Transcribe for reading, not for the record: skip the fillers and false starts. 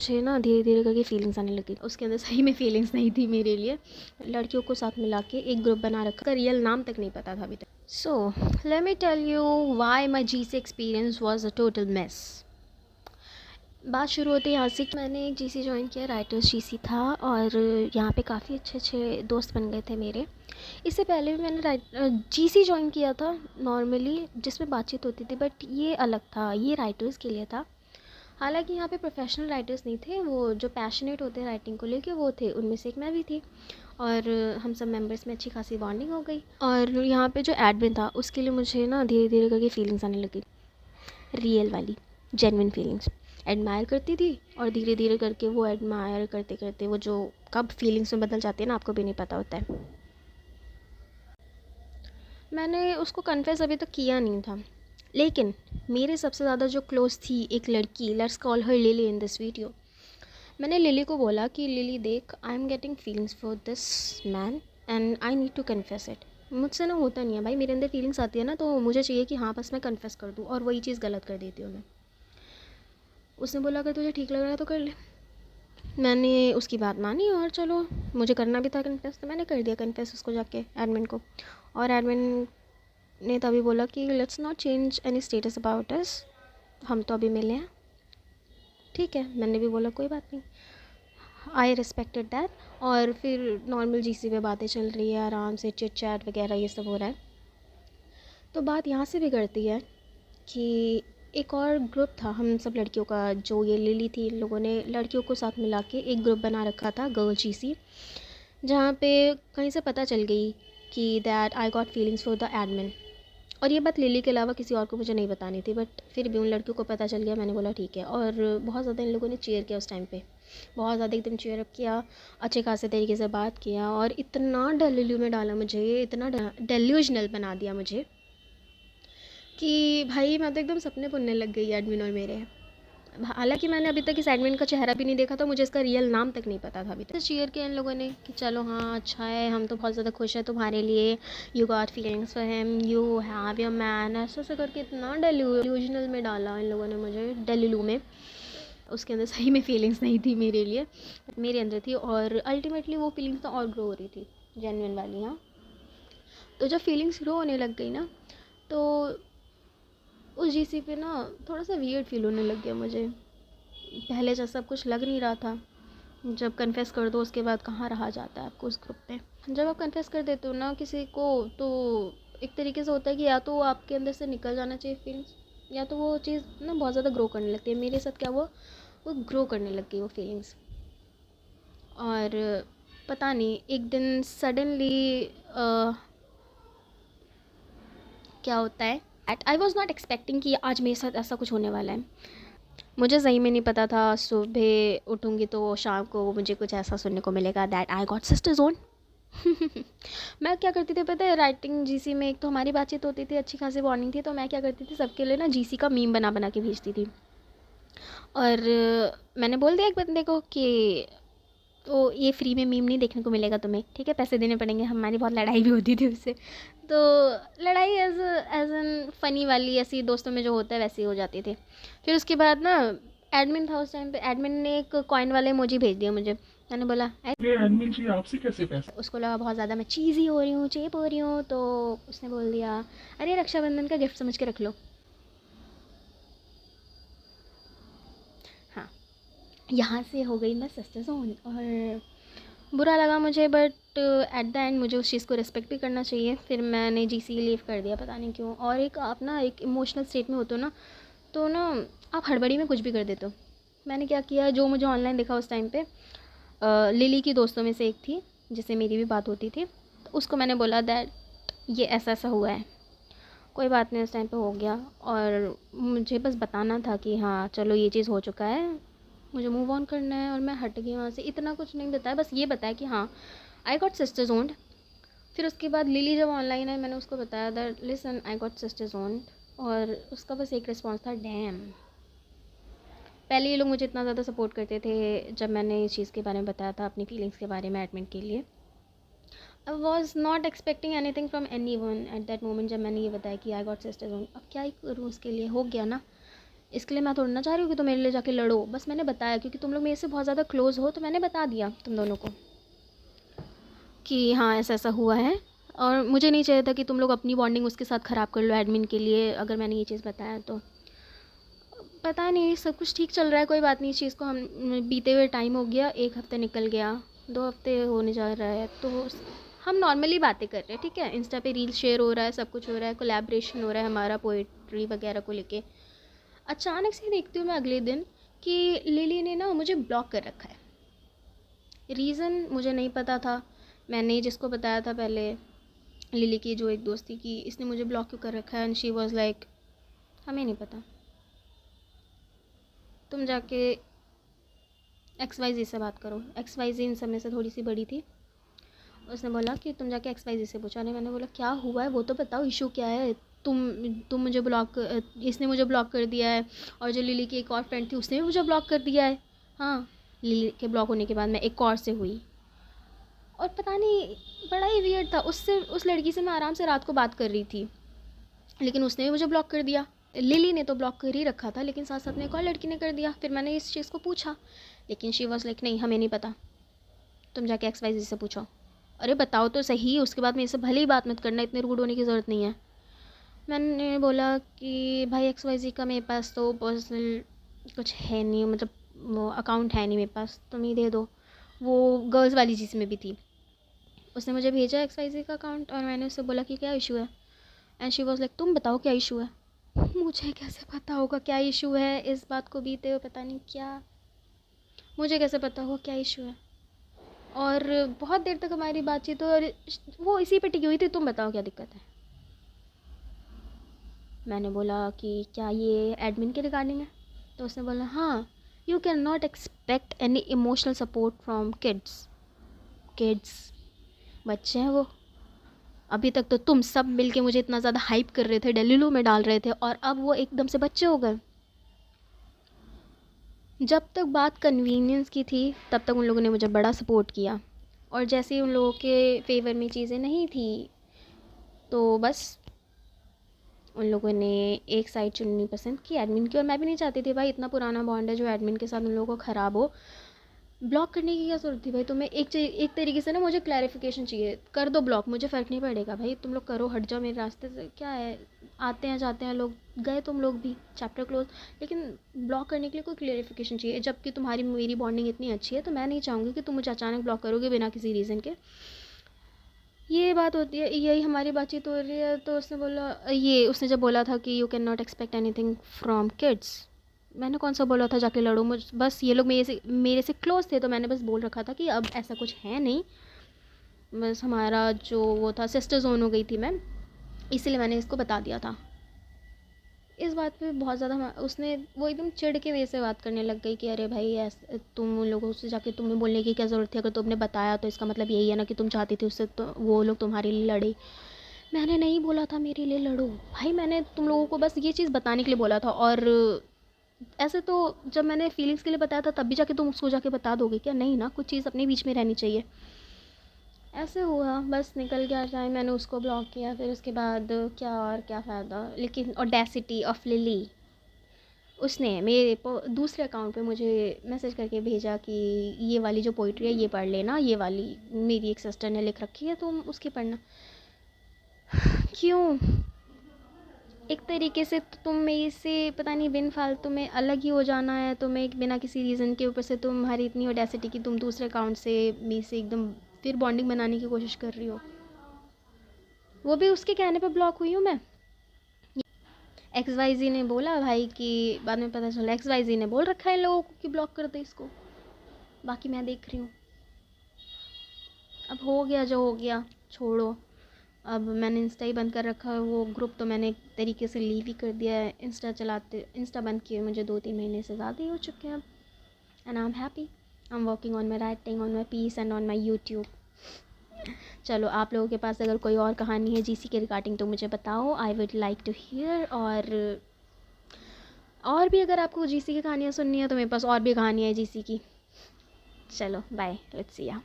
मुझे ना धीरे धीरे करके फीलिंग्स आने लगी। उसके अंदर सही में फीलिंग्स नहीं थी मेरे लिए। लड़कियों को साथ मिला के एक ग्रुप बना रखा, का रियल नाम तक नहीं पता था अभी तक। So let me tell you why my GC experience was a total mess. बात शुरू होती है यहाँ से। मैंने एक जीसी ज्वाइन किया, राइटर्स जीसी था, और यहाँ पे काफ़ी अच्छे अच्छे दोस्त बन गए थे मेरे। इससे पहले भी मैंने जीसी ज्वाइन किया था नॉर्मली, जिसमें बातचीत होती थी, बट ये अलग था, ये राइटर्स के लिए था। हालांकि यहाँ पे प्रोफेशनल राइटर्स नहीं थे, वो जो पैशनेट होते हैं राइटिंग को लेके वो थे, उनमें से एक मैं भी थी। और हम सब मेंबर्स में अच्छी खासी बॉन्डिंग हो गई। और यहाँ पे जो एडमिन था उसके लिए मुझे ना धीरे धीरे करके फीलिंग्स आने लगी, रियल वाली जेन्युइन फीलिंग्स। एडमायर करती थी और धीरे धीरे करके वो एडमायर करते करते वो जो कब फीलिंग्स में बदल जाती है ना, आपको भी नहीं पता होता है। मैंने उसको कन्फेस अभी तक किया नहीं था, लेकिन मेरे सबसे ज़्यादा जो क्लोज थी एक लड़की, let's call her Lily in this video. मैंने लिली को बोला कि लिली देख, I am getting feelings for this man and I need to confess it. मुझसे ना होता नहीं है भाई, मेरे अंदर फीलिंग्स आती है ना तो मुझे चाहिए कि हाँ बस मैं कन्फेस कर दूँ, और वही चीज़ गलत कर देती हूँ मैं। उसने बोला अगर तुझे ठीक लग रहा है तो कर ले। मैंने उसकी बात मानी और चलो, मुझे करना भी था कन्फेस, तो मैंने कर दिया कन्फेस उसको जाके एडमिन को। और एडमिन ने तभी बोला कि let's not change any status about us, हम तो अभी मिले हैं। ठीक है, मैंने भी बोला कोई बात नहीं, आई रिस्पेक्टेड दैट। और फिर नॉर्मल जीसी पे बातें चल रही है, आराम से चिट चैट वगैरह ये सब हो रहा है। तो बात यहाँ से बिगड़ती है कि एक और ग्रुप था हम सब लड़कियों का, जो ये लिली थी, इन लोगों ने लड़कियों को साथ मिला के एक ग्रुप बना रखा था, गर्ल जीसी, जहाँ पे कहीं से पता चल गई कि that I got feelings for the admin. और ये बात लिली के अलावा किसी और को मुझे नहीं बतानी थी, बट फिर भी उन लड़कियों को पता चल गया। मैंने बोला ठीक है, और बहुत ज़्यादा इन लोगों ने चीयर किया उस टाइम पे, बहुत ज़्यादा एकदम चीयर अप किया, अच्छे खासे तरीके से बात किया, और इतना डेल्यू में डाला मुझे, इतना डेल्यूजनल बना दिया मुझे कि भाई मैं तो एकदम सपने बुनने लग गई एडमिन और मेरे। हालांकि मैंने अभी तक इस एडमिन का चेहरा भी नहीं देखा था, मुझे इसका रियल नाम तक नहीं पता था अभी तक। चीयर किया इन लोगों ने कि चलो हाँ अच्छा है, हम तो बहुत ज़्यादा खुश हैं तुम्हारे लिए, you got feelings for him, you have your man, ऐसा ऐसा करके इतना डेल्यूजनल में डाला इन लोगों ने मुझे, डेल्यू में। उसके अंदर सही में फीलिंग्स नहीं थी मेरे लिए, मेरे अंदर थी, और अल्टीमेटली वो फीलिंग्स तो और ग्रो हो रही थी, जेन्युइन वाली। हाँ, तो जब फीलिंग्स ग्रो होने लग गई ना, तो उस जीसी पे ना थोड़ा सा वियर्ड फील होने लग गया मुझे। पहले जैसा सब कुछ लग नहीं रहा था। जब कन्फेस कर दो उसके बाद कहाँ रहा जाता है आपको उस ग्रुप पे। जब आप कन्फेस कर देते हो ना किसी को, तो एक तरीके से होता है कि या तो आपके अंदर से निकल जाना चाहिए फीलिंग्स, या तो वो चीज़ ना बहुत ज़्यादा ग्रो करने लगती है। मेरे साथ क्या हुआ, वो ग्रो करने लग गई वो फीलिंग्स। और पता नहीं एक दिन सडनली क्या होता है, at I was not expecting कि आज मेरे साथ ऐसा कुछ होने वाला है। मुझे सही में नहीं पता था सुबह उठूँगी तो शाम को मुझे कुछ ऐसा सुनने को मिलेगा that I got sister zone. मैं क्या करती थी पता है, राइटिंग जीसी में एक तो हमारी बातचीत होती थी, अच्छी खासी बॉन्डिंग थी, तो मैं क्या करती थी सबके लिए ना जीसी का मीम बना बना के भेजती थी। और मैंने बोल दिया एक बंदे को कि तो ये फ्री में मीम नहीं देखने को मिलेगा तुम्हें, ठीक है, पैसे देने पड़ेंगे। हमारी बहुत लड़ाई भी होती थी उससे। तो लड़ाई एज एन फ़नी वाली, ऐसी दोस्तों में जो होता है वैसे ही हो जाती थी। फिर उसके बाद ना एडमिन था उस टाइम पे, एडमिन ने एक कॉइन वाला इमोजी भेज दिया मुझे। मैंने बोला ये एडमिन जी आपसे कैसे पैसे। उसको लगा बहुत ज़्यादा मैं चीज़ी हो रही हूँ, चेप हो रही हूँ, तो उसने बोल दिया अरे रक्षाबंधन का गिफ्ट समझ के रख लो। हाँ, यहाँ से हो गई मैं सिस्टर जोन, और बुरा लगा मुझे, बट एट द एंड मुझे उस चीज़ को रिस्पेक्ट भी करना चाहिए। फिर मैंने जीसी लीव कर दिया, पता नहीं क्यों। और एक आप ना एक इमोशनल स्टेट में होते हो ना, तो ना आप हड़बड़ी में कुछ भी कर देते हो। मैंने क्या किया, जो मुझे ऑनलाइन दिखा उस टाइम पे, लिली की दोस्तों में से एक थी जिससे मेरी भी बात होती थी, तो उसको मैंने बोला दैट ये ऐसा ऐसा हुआ है, कोई बात नहीं, उस टाइम पे हो गया, और मुझे बस बताना था कि हाँ चलो ये चीज़ हो चुका है, मुझे मूव ऑन करना है, और मैं हट गई वहाँ से। इतना कुछ नहीं बताया, बस ये बताया कि हाँ आई गॉट सिस्टर्स ओन्ड। फिर उसके बाद लिली जब ऑनलाइन है, मैंने उसको बताया that listen I got sisters owned, और उसका बस एक रिस्पॉन्स था डैम। पहले ये लोग मुझे इतना ज़्यादा सपोर्ट करते थे जब मैंने इस चीज़ के बारे में बताया था, अपनी फीलिंग्स के बारे में एडमिट के लिए। आई was not expecting any thing from any one at that moment, जब मैंने ये बताया कि आई गॉट सिस्टर्स ओन्ड। अब क्या ही करूँ उसके लिए, हो गया ना। इसके लिए मैं थोड़ा ना चाह रही हूँ कि तुम मेरे लिए जाके लड़ो, बस मैंने बताया क्योंकि तुम लोग मेरे से बहुत ज़्यादा क्लोज़ हो, तो मैंने बता दिया तुम दोनों को कि हाँ ऐसा ऐसा हुआ है। और मुझे नहीं चाहिए था कि तुम लोग अपनी बॉन्डिंग उसके साथ ख़राब कर लो एडमिन के लिए, अगर मैंने ये चीज़ बताया तो। पता नहीं, सब कुछ ठीक चल रहा है, कोई बात नहीं। इस चीज़ को हम बीते हुए टाइम हो गया, 1 हफ़्ता निकल गया, 2 हफ़्ते होने जा रहा है, तो हम नॉर्मली बातें कर रहे हैं, ठीक है। इंस्टा पे रील शेयर हो रहा है, सब कुछ हो रहा है, कोलैबोरेशन हो रहा है हमारा पोइट्री वगैरह को लेके। अचानक से देखती हूँ मैं अगले दिन कि लिली ने ना मुझे ब्लॉक कर रखा है। रीज़न मुझे नहीं पता था। मैंने जिसको बताया था पहले, लिली की जो एक दोस्त थी, कि इसने मुझे ब्लॉक क्यों कर रखा है, एंड शी वाज लाइक हमें नहीं पता, तुम जाके XYZ से बात करो। XYZ इन सब में से थोड़ी सी बड़ी थी। उसने बोला कि तुम जाके XYZ से पूछा। नहीं, मैंने बोला क्या हुआ है वो तो बताओ, इशू क्या है। तुम मुझे ब्लॉक, इसने मुझे ब्लॉक कर दिया है, और जो लिली की एक और फ्रेंड थी उसने भी मुझे ब्लॉक कर दिया है। हाँ, लिली के ब्लॉक होने के बाद मैं एक और से हुई, और पता नहीं बड़ा ही वियर्ड था। उस लड़की से मैं आराम से रात को बात कर रही थी, लेकिन उसने भी मुझे ब्लॉक कर दिया। लिली ने तो ब्लॉक कर ही रखा था, लेकिन साथ साथ में एक और लड़की ने कर दिया। फिर मैंने इस चीज़ को पूछा, लेकिन शी वॉज लाइक नहीं हमें नहीं पता, तुम जाके XYZ से पूछो। अरे बताओ तो सही, उसके बाद मेरे से भले ही बात मत करना, इतने रूड होने की ज़रूरत नहीं है। मैंने बोला कि भाई XYZ का मेरे पास तो पर्सनल कुछ है नहीं, मतलब वो अकाउंट है नहीं मेरे पास, तुम ही दे दो। वो गर्ल्स वाली चीज़ में भी थी। उसने मुझे भेजा XYZ का अकाउंट, और मैंने उससे बोला कि क्या इशू है, एंड शी वॉज लाइक तुम बताओ क्या इशू है। मुझे कैसे पता होगा क्या इशू है, इस बात को बीते हुए पता नहीं क्या, मुझे कैसे पता होगा क्या इशू है। और बहुत देर तक हमारी बातचीत, और वो इसी पे टिकी हुई थी, तुम बताओ क्या दिक्कत है। मैंने बोला कि क्या ये एडमिन के रिगार्डिंग है, तो उसने बोला हाँ, you can not expect any emotional support from kids बच्चे हैं वो। अभी तक तो तुम सब मिलके मुझे इतना ज़्यादा हाइप कर रहे थे, डेलीलू में डाल रहे थे, और अब वो एकदम से बच्चे हो गए। जब तक बात कन्वीनियंस की थी तब तक उन लोगों ने मुझे बड़ा सपोर्ट किया, और जैसे ही उन लोगों के फेवर में चीज़ें नहीं थी तो बस उन लोगों ने एक साइड चुननी पसंद की एडमिन की। और मैं भी नहीं चाहती थी भाई, इतना पुराना बॉन्ड है जो एडमिन के साथ उन लोगों को ख़राब हो। ब्लॉक करने की क्या ज़रूरत थी भाई। तुम्हें एक तरीके से ना मुझे क्लैरिफिकेशन चाहिए, कर दो ब्लॉक, मुझे फ़र्क नहीं पड़ेगा भाई, तुम लोग करो, हट जाओ मेरे रास्ते से, क्या है। आते हैं जाते हैं लोग, गए तुम लोग भी, चैप्टर क्लोज। लेकिन ब्लॉक करने के लिए कोई क्लैरिफिकेशन चाहिए। जबकि तुम्हारी मेरी बॉन्डिंग इतनी अच्छी है, तो मैं नहीं चाहूँगी कि तुम मुझे अचानक ब्लॉक करोगे बिना किसी रीज़न के। ये बात होती है, यही हमारी बातचीत हो रही है। तो उसने जब बोला था कि you can not expect anything from kids, मैंने कौन सा बोला था जाके लड़ो। बस ये लोग मेरे से क्लोज थे, तो मैंने बस बोल रखा था कि अब ऐसा कुछ है नहीं, बस हमारा जो वो था, सिस्टर जोन हो गई थी मैं, इसलिए मैंने इसको बता दिया था। इस बात पे बहुत ज़्यादा उसने वो एकदम चिढ़ के मेरे से बात करने लग गई कि अरे भाई ऐसे तुम उन लोगों से जाके तुम्हें बोलने की क्या ज़रूरत थी, अगर तुमने बताया तो इसका मतलब यही है ना कि तुम चाहती थी उससे तो वो लोग तुम्हारे लिए लड़े। मैंने नहीं बोला था मेरे लिए लड़ो भाई, मैंने तुम लोगों को बस ये चीज़ बताने के लिए बोला था। और ऐसे तो जब मैंने फीलिंग्स के लिए बताया था तब भी जाके तुम उसको जाके बता दोगे क्या, नहीं ना, कुछ चीज़ अपने बीच में रहनी चाहिए। ऐसे हुआ, बस निकल गया टाइम, मैंने उसको ब्लॉक किया। फिर उसके बाद क्या और क्या फ़ायदा। लेकिन ऑडेसिटी ऑफ लिली, उसने मेरे दूसरे अकाउंट पे मुझे मैसेज करके भेजा कि ये वाली जो पोइट्री है ये पढ़ लेना, ये वाली मेरी एक सिस्टर ने लिख रखी है, तुम उसकी पढ़ना। क्यों? एक तरीके से तो तुम मेरे से पता नहीं बिन फालतू में अलग ही हो जाना है तुम्हें, एक बिना किसी रीज़न के। ऊपर से तुम्हारी इतनी ऑडेसिटी कि तुम दूसरे अकाउंट से मेरे से एकदम फिर बॉन्डिंग बनाने की कोशिश कर रही हो। वो भी उसके कहने पे ब्लॉक हुई हूँ मैं। XYZ ने बोला भाई कि बाद में पता चला XYZ ने बोल रखा है लोगों को कि ब्लॉक कर दे इसको, बाकी मैं देख रही हूँ। अब हो गया जो हो गया, छोड़ो। अब मैंने इंस्टा ही बंद कर रखा है, वो ग्रुप तो मैंने एक तरीके से लीव ही कर दिया है। इंस्टा बंद किए मुझे 2-3 महीने से ज़्यादा ही हो चुके हैं अब। And I am happy, I am working on my writing, on my peace and on my YouTube. चलो, आप लोगों के पास अगर कोई और कहानी है GC के रिगार्डिंग तो मुझे बताओ, I would like to hear. और भी अगर आपको GC की कहानियाँ सुननी है तो मेरे पास और भी कहानियाँ है GC की। चलो बाय, लेट्स सी या।